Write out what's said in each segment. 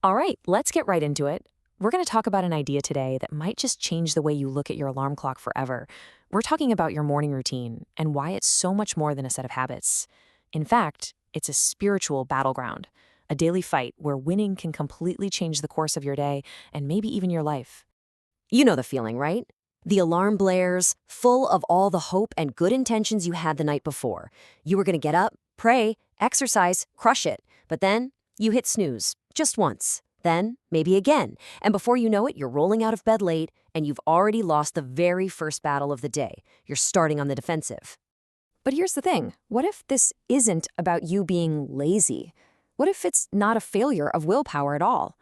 All right, let's get right into it. We're going to talk about an idea today that might just change the way you look at your alarm clock forever. We're talking about your morning routine and why it's so much more than a set of habits. In fact, it's a spiritual battleground, a daily fight where winning can completely change the course of your day and maybe even your life. You know the feeling, right? The alarm blares, full of all the hope and good intentions you had the night before. You were going to get up, pray, exercise, crush it. But then you hit snooze, just once. Then, maybe again. And before you know it, you're rolling out of bed late, and you've already lost the very first battle of the day. You're starting on the defensive. But here's the thing. What if this isn't about you being lazy? What if it's not a failure of willpower at all?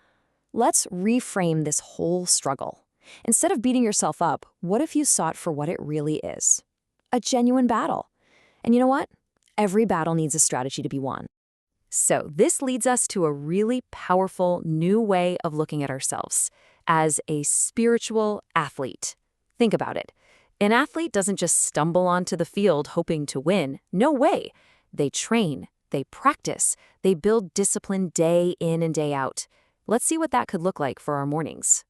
Let's reframe this whole struggle. Instead of beating yourself up, what if you saw it for what it really is? A genuine battle. And you know what? Every battle needs a strategy to be won. So this leads us to a really powerful new way of looking at ourselves as a spiritual athlete. Think about it. An athlete doesn't just stumble onto the field hoping to win. No way. They train, they practice, they build discipline day in and day out. Let's see what that could look like for our mornings.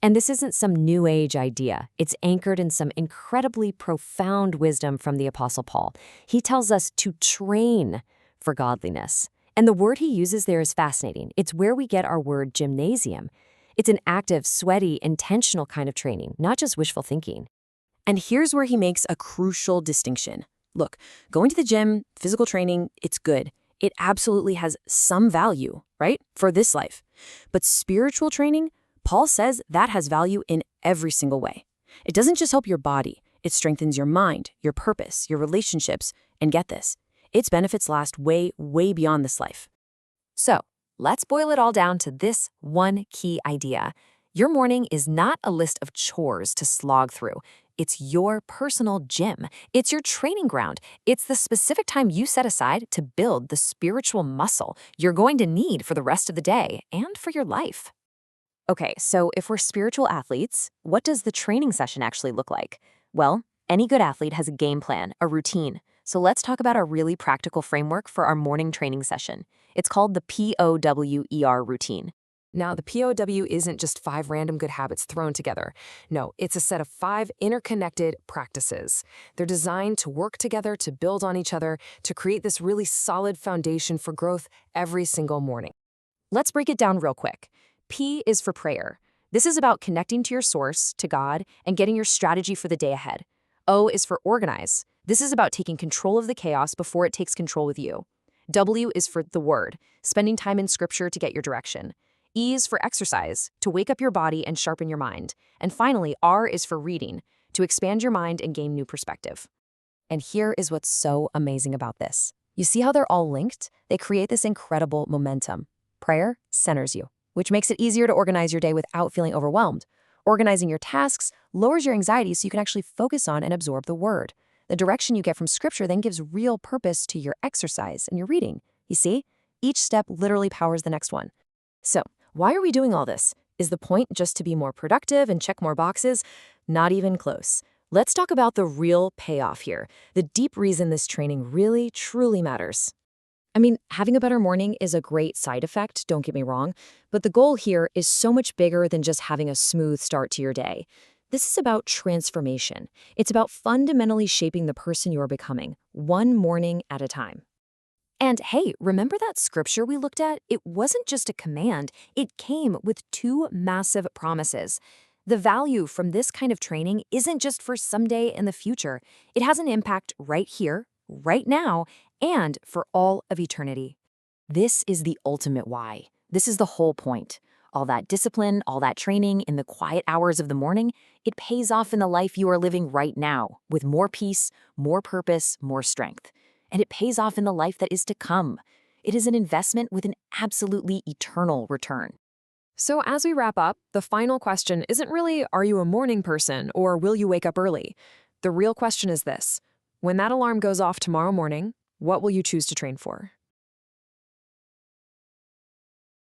And this isn't some new age idea. It's anchored in some incredibly profound wisdom from the Apostle Paul. He tells us to train for godliness. And the word he uses there is fascinating. It's where we get our word gymnasium. It's an active, sweaty, intentional kind of training, not just wishful thinking. And here's where he makes a crucial distinction. Look, going to the gym, physical training, it's good. It absolutely has some value, right, for this life. But spiritual training, Paul says that has value in every single way. It doesn't just help your body. It strengthens your mind, your purpose, your relationships, and get this, its benefits last way, way beyond this life. So, let's boil it all down to this one key idea. Your morning is not a list of chores to slog through. It's your personal gym. It's your training ground. It's the specific time you set aside to build the spiritual muscle you're going to need for the rest of the day and for your life. Okay, so if we're spiritual athletes, what does the training session actually look like? Well, any good athlete has a game plan, a routine. So let's talk about a really practical framework for our morning training session. It's called the POWER routine. Now, the POW isn't just 5 random good habits thrown together. No, it's a set of 5 interconnected practices. They're designed to work together, to build on each other, to create this really solid foundation for growth every single morning. Let's break it down real quick. P is for prayer. This is about connecting to your source, to God, and getting your strategy for the day ahead. O is for organize. This is about taking control of the chaos before it takes control with you. W is for the word, spending time in scripture to get your direction. E is for exercise, to wake up your body and sharpen your mind. And finally, R is for reading, to expand your mind and gain new perspective. And here is what's so amazing about this. You see how they're all linked? They create this incredible momentum. Prayer centers you, which makes it easier to organize your day without feeling overwhelmed. Organizing your tasks lowers your anxiety so you can actually focus on and absorb the word. The direction you get from scripture then gives real purpose to your exercise and your reading. You see, each step literally powers the next one. So, why are we doing all this? Is the point just to be more productive and check more boxes? Not even close. Let's talk about the real payoff here, the deep reason this training really, truly matters. I mean, having a better morning is a great side effect, don't get me wrong, but the goal here is so much bigger than just having a smooth start to your day. This is about transformation. It's about fundamentally shaping the person you're becoming, one morning at a time. And hey, remember that scripture we looked at? It wasn't just a command, it came with 2 massive promises. The value from this kind of training isn't just for someday in the future. It has an impact right here, right now, and for all of eternity. This is the ultimate why. This is the whole point. All that discipline, all that training in the quiet hours of the morning, it pays off in the life you are living right now, with more peace, more purpose, more strength. And it pays off in the life that is to come. It is an investment with an absolutely eternal return. So as we wrap up, the final question isn't really, are you a morning person or will you wake up early? The real question is this: when that alarm goes off tomorrow morning, what will you choose to train for?